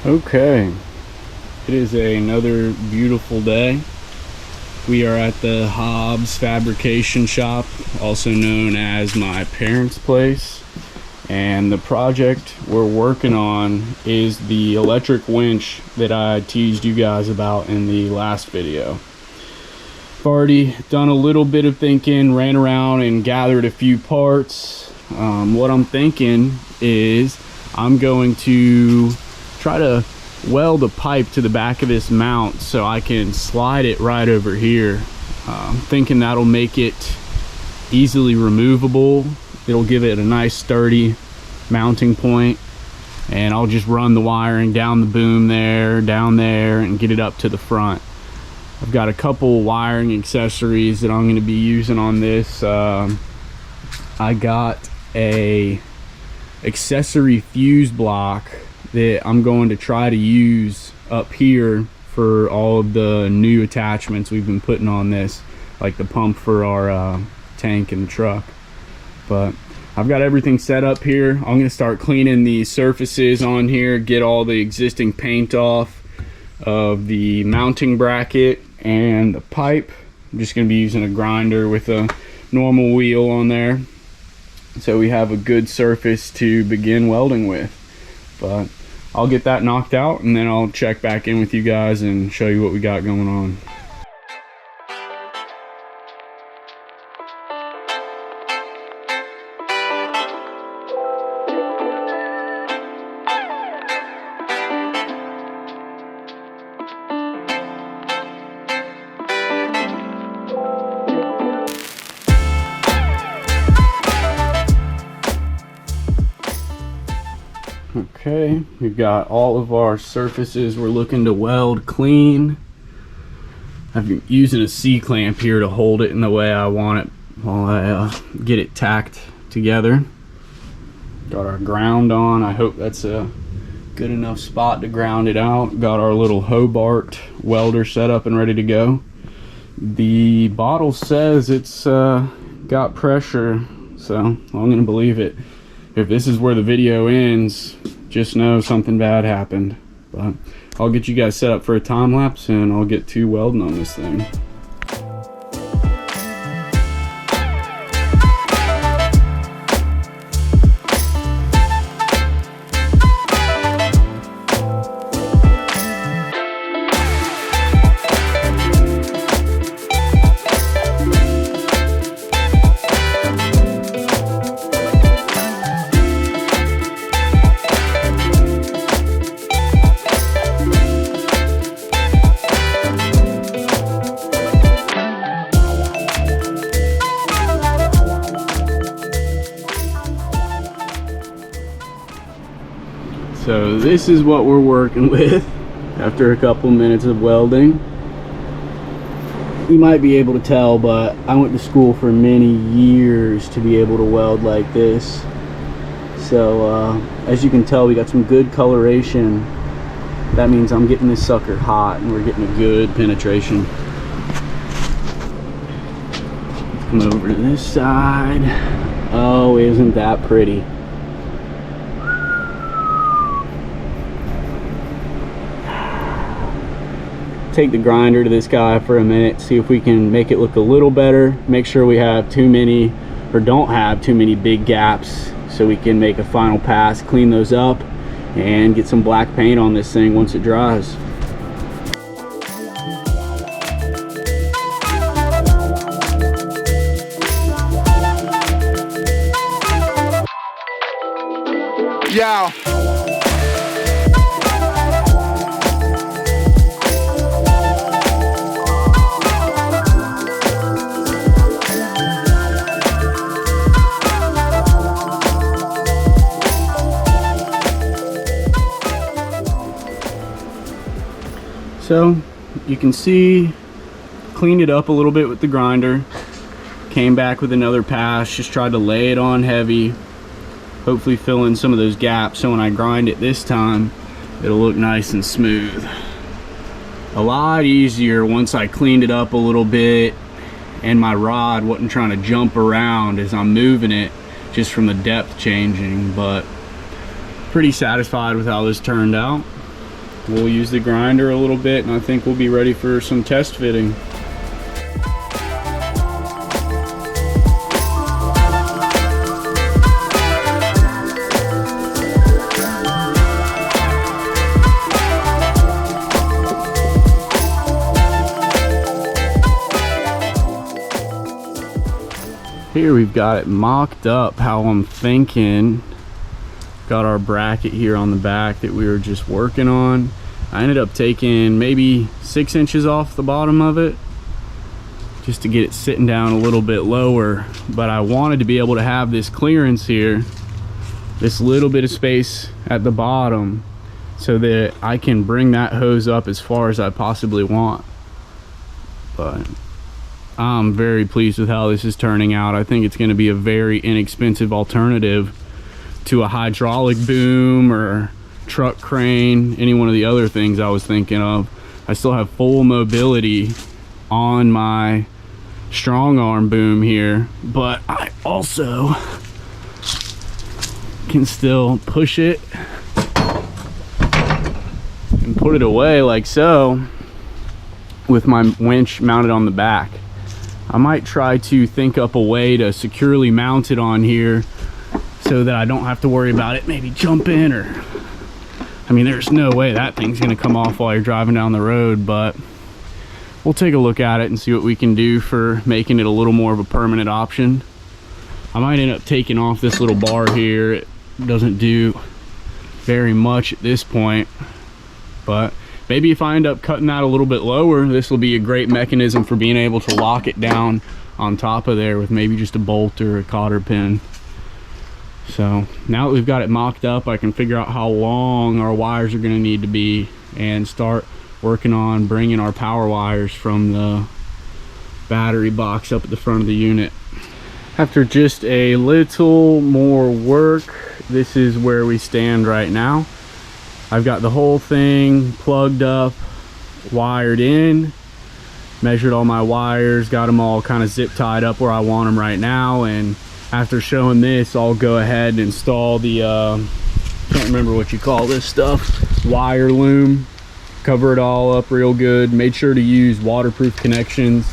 Okay, it is another beautiful day. We are at the Hobbs Fabrication Shop, also known as my parents' place, and the project we're working on is the electric winch that I teased you guys about in the last video. I've already done a little bit of thinking, ran around and gathered a few parts. What I'm thinking is I'm going to try to weld a pipe to the back of this mount so I can slide it right over here. Thinking that'll make it easily removable. It'll give it a nice sturdy mounting point, and I'll just run the wiring down the boom there, down there, and get it up to the front. I've got a couple wiring accessories that I'm going to be using on this. I got a accessory fuse block that I'm going to try to use up here for all of the new attachments we've been putting on this, like the pump for our tank and the truck. But I've got everything set up here. I'm going to start cleaning the surfaces on here, get all the existing paint off of the mounting bracket and the pipe. I'm just going to be using a grinder with a normal wheel on there, so we have a good surface to begin welding with. But I'll get that knocked out and then I'll check back in with you guys and show you what we got going on. Okay, we've got all of our surfaces we're looking to weld clean. I've been using a C-clamp here to hold it in the way I want it while I get it tacked together. Got our ground on. I hope that's a good enough spot to ground it out. Got our little Hobart welder set up and ready to go. The bottle says it's got pressure, so I'm gonna believe it. If this is where the video ends, just know something bad happened. But I'll get you guys set up for a time lapse and I'll get to welding on this thing. So this is what we're working with after a couple minutes of welding. You might be able to tell, but I went to school for many years to be able to weld like this. So as you can tell, we got some good coloration. That means I'm getting this sucker hot and we're getting a good penetration. Let's come over to this side. Oh, isn't that pretty? Take the grinder to this guy for a minute, see if we can make it look a little better. Make sure we have too many, or don't have too many big gaps, so we can make a final pass, clean those up, and get some black paint on this thing once it dries. Yeah. So you can see, cleaned it up a little bit with the grinder, came back with another pass, just tried to lay it on heavy, hopefully fill in some of those gaps so when I grind it this time it'll look nice and smooth. A lot easier once I cleaned it up a little bit and my rod wasn't trying to jump around as I'm moving it just from the depth changing, but pretty satisfied with how this turned out. we'll use the grinder a little bit, and I think we'll be ready for some test fitting. Here we've got it mocked up how I'm thinking. Got our bracket here on the back that we were just working on. I ended up taking maybe 6 inches off the bottom of it just to get it sitting down a little bit lower, but I wanted to be able to have this clearance here, this little bit of space at the bottom, so that I can bring that hose up as far as I possibly want. But I'm very pleased with how this is turning out. I think it's going to be a very inexpensive alternative to a hydraulic boom or truck crane, any one of the other things I was thinking of. I still have full mobility on my strong arm boom here, but I also can still push it and put it away like so with my winch mounted on the back. I might try to think up a way to securely mount it on here so that I don't have to worry about it maybe jumping, or I mean, there's no way that thing's gonna come off while you're driving down the road, but we'll take a look at it and see what we can do for making it a little more of a permanent option. I might end up taking off this little bar here. It doesn't do very much at this point, but maybe if I end up cutting that a little bit lower, this will be a great mechanism for being able to lock it down on top of there with maybe just a bolt or a cotter pin. So now that we've got it mocked up, I can figure out how long our wires are going to need to be and start working on bringing our power wires from the battery box up at the front of the unit. After just a little more work, this is where we stand right now. I've got the whole thing plugged up, wired in, measured all my wires, got them all kind of zip tied up where I want them right now, and after showing this, I'll go ahead and install the can't remember what you call this stuff, wire loom. Cover it all up real good. Made sure to use waterproof connections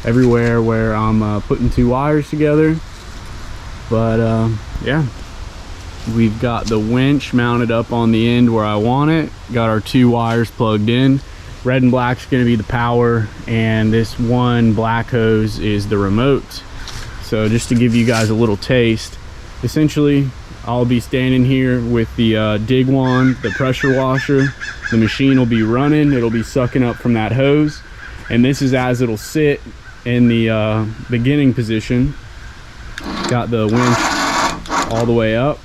everywhere where I'm putting two wires together. But yeah, we've got the winch mounted up on the end where I want it. Got our two wires plugged in. Red and black's going to be the power, and this one black hose is the remote. So just to give you guys a little taste, essentially I'll be standing here with the dig wand, the pressure washer. The machine will be running, it'll be sucking up from that hose, and this is as it'll sit in the beginning position. Got the winch all the way up.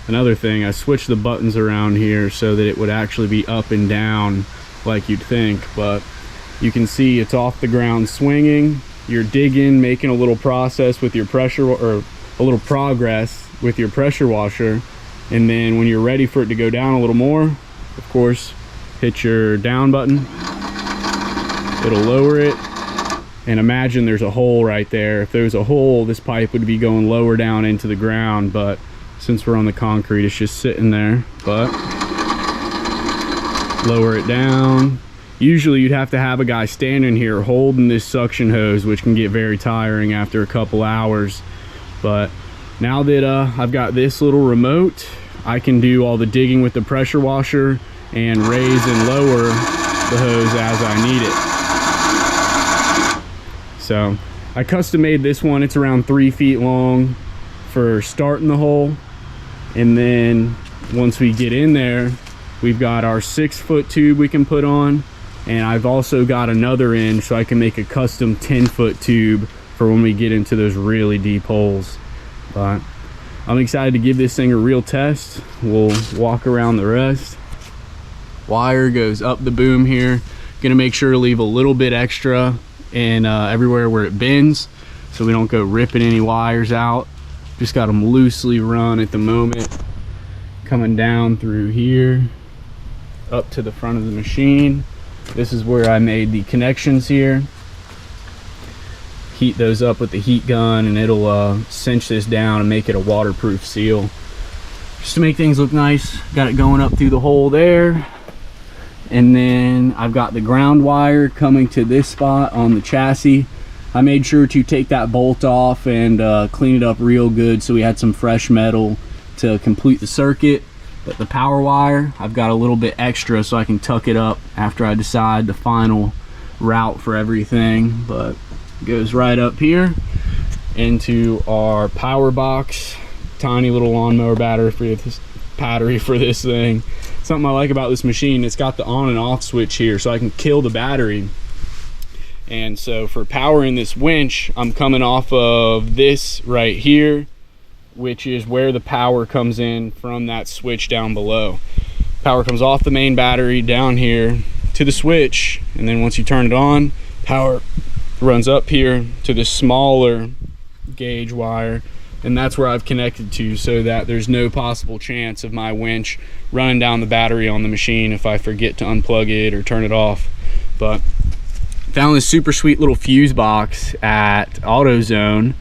Another thing, I switched the buttons around here so that it would actually be up and down like you'd think, but you can see it's off the ground swinging. You're digging, making a little process with your pressure, or a little progress with your pressure washer, and then when you're ready for it to go down a little more, of course, hit your down button. It'll lower it, and imagine there's a hole right there. If there was a hole, this pipe would be going lower down into the ground, but since we're on the concrete, it's just sitting there. But lower it down. Usually you'd have to have a guy standing here holding this suction hose, which can get very tiring after a couple hours. But now that I've got this little remote, I can do all the digging with the pressure washer and raise and lower the hose as I need it. So I custom made this one. It's around 3 feet long for starting the hole, and then once we get in there, we've got our 6-foot tube we can put on, and I've also got another end so I can make a custom 10-foot tube for when we get into those really deep holes. But I'm excited to give this thing a real test. We'll walk around the rest. Wire goes up the boom here. Gonna make sure to leave a little bit extra in everywhere where it bends, so we don't go ripping any wires out. Just got them loosely run at the moment. Coming down through here up to the front of the machine. This is where I made the connections here. Heat those up with the heat gun, and it'll cinch this down and make it a waterproof seal, just to make things look nice. Got it going up through the hole there, And then I've got the ground wire coming to this spot on the chassis. I made sure to take that bolt off and clean it up real good so we had some fresh metal to complete the circuit. But the power wire, I've got a little bit extra so I can tuck it up after I decide the final route for everything. But it goes right up here into our power box. Tiny little lawnmower battery for this thing. Something I like about this machine, it's got the on and off switch here so I can kill the battery. And so for powering this winch, I'm coming off of this right here, which is where the power comes in from that switch down below. Power comes off the main battery down here to the switch, and then once you turn it on, power runs up here to this smaller gauge wire, and that's where I've connected to so that there's no possible chance of my winch running down the battery on the machine if I forget to unplug it or turn it off. But found this super sweet little fuse box at AutoZone.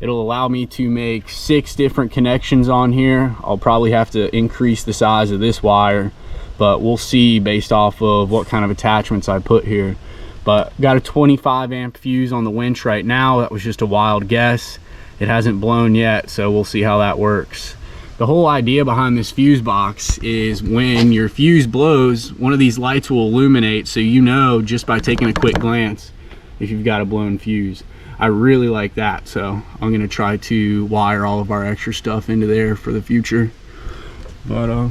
It'll allow me to make 6 different connections on here. I'll probably have to increase the size of this wire, but we'll see based off of what kind of attachments I put here. But got a 25 amp fuse on the winch right now. That was just a wild guess. It hasn't blown yet, so we'll see how that works. The whole idea behind this fuse box is when your fuse blows, one of these lights will illuminate so you know just by taking a quick glance if you've got a blown fuse. I really like that, so I'm gonna try to wire all of our extra stuff into there for the future. But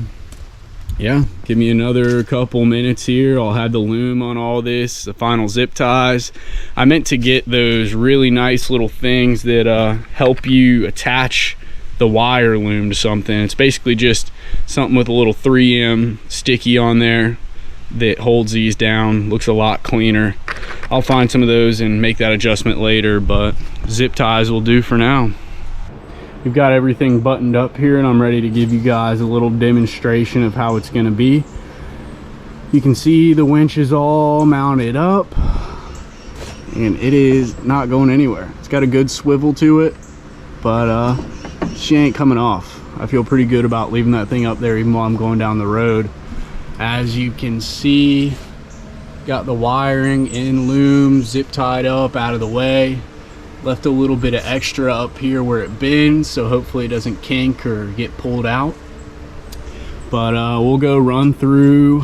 yeah, give me another couple minutes here. I'll have the loom on all this, the final zip ties. I meant to get those really nice little things that help you attach the wire loom to something. It's basically just something with a little 3M sticky on there that holds these down. Looks a lot cleaner. I'll find some of those and make that adjustment later, but zip ties will do for now. We've got everything buttoned up here and I'm ready to give you guys a little demonstration of how it's going to be. You can see the winch is all mounted up and it is not going anywhere. It's got a good swivel to it, but she ain't coming off. I feel pretty good about leaving that thing up there even while I'm going down the road. As you can see, got the wiring in loom, zip tied up out of the way. Left a little bit of extra up here where it bends, so hopefully it doesn't kink or get pulled out. But we'll go run through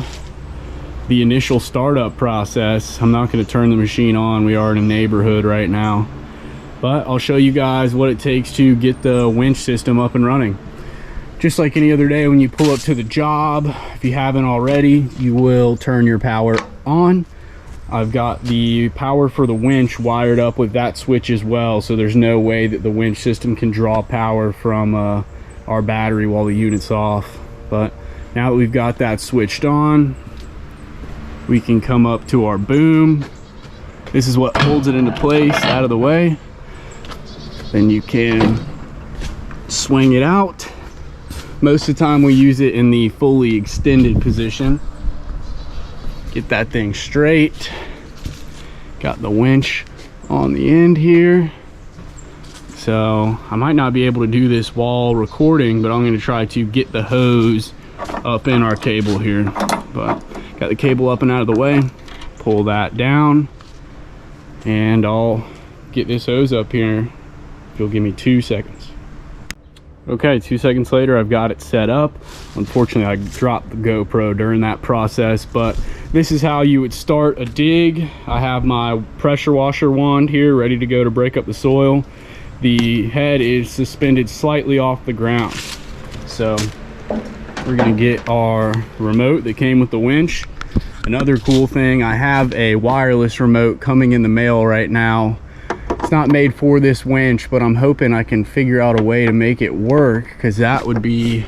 the initial startup process. I'm not going to turn the machine on. We are in a neighborhood right now. But I'll show you guys what it takes to get the winch system up and running. Just like any other day when you pull up to the job, if you haven't already, you will turn your power on. I've got the power for the winch wired up with that switch as well, so there's no way that the winch system can draw power from our battery while the unit's off. But now that we've got that switched on, we can come up to our boom. This is what holds it into place out of the way. Then you can swing it out. Most of the time we use it in the fully extended position. Get that thing straight. Got the winch on the end here. So I might not be able to do this while recording, but I'm going to try to get the hose up in our cable here. But got the cable up and out of the way. Pull that down and I'll get this hose up here. If you'll give me 2 seconds. Okay, 2 seconds later, I've got it set up. Unfortunately, I dropped the GoPro during that process, but this is how you would start a dig. I have my pressure washer wand here ready to go to break up the soil. The head is suspended slightly off the ground. So we're gonna get our remote that came with the winch. Another cool thing, I have a wireless remote coming in the mail right now. It's not made for this winch, but I'm hoping I can figure out a way to make it work, because that would be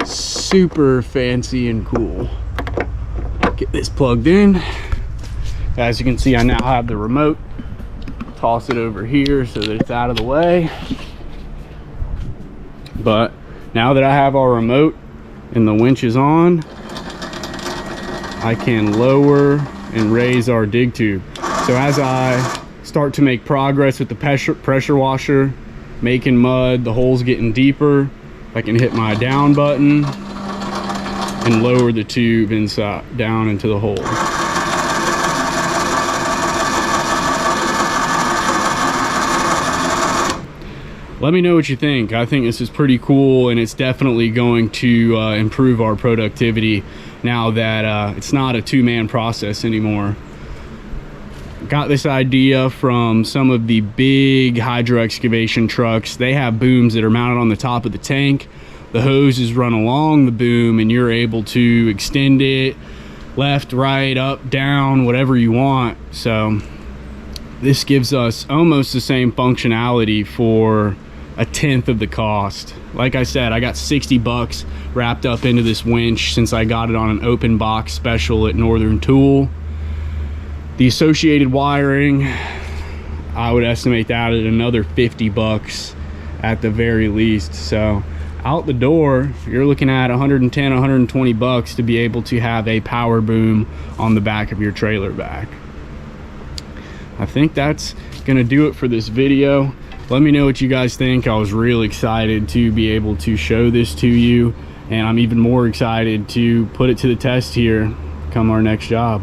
super fancy and cool. Get this plugged in. As you can see, I now have the remote. Toss it over here so that it's out of the way. But now that I have our remote and the winch is on, I can lower and raise our dig tube. So as I start to make progress with the pressure washer, making mud, the hole's getting deeper, I can hit my down button and lower the tube inside down into the hole. Let me know what you think. I think this is pretty cool, and it's definitely going to improve our productivity now that it's not a two-man process anymore. Got this idea from some of the big hydro excavation trucks. They have booms that are mounted on the top of the tank. The hoses run along the boom, and you're able to extend it left, right, up, down, whatever you want. So this gives us almost the same functionality for a tenth of the cost. Like I said, I got 60 bucks wrapped up into this winch since I got it on an open box special at Northern Tool. The associated wiring, I would estimate that at another 50 bucks at the very least. So out the door, you're looking at 110, 120 bucks to be able to have a power boom on the back of your trailer back. I think that's gonna do it for this video. Let me know what you guys think. I was really excited to be able to show this to you, and I'm even more excited to put it to the test here come our next job.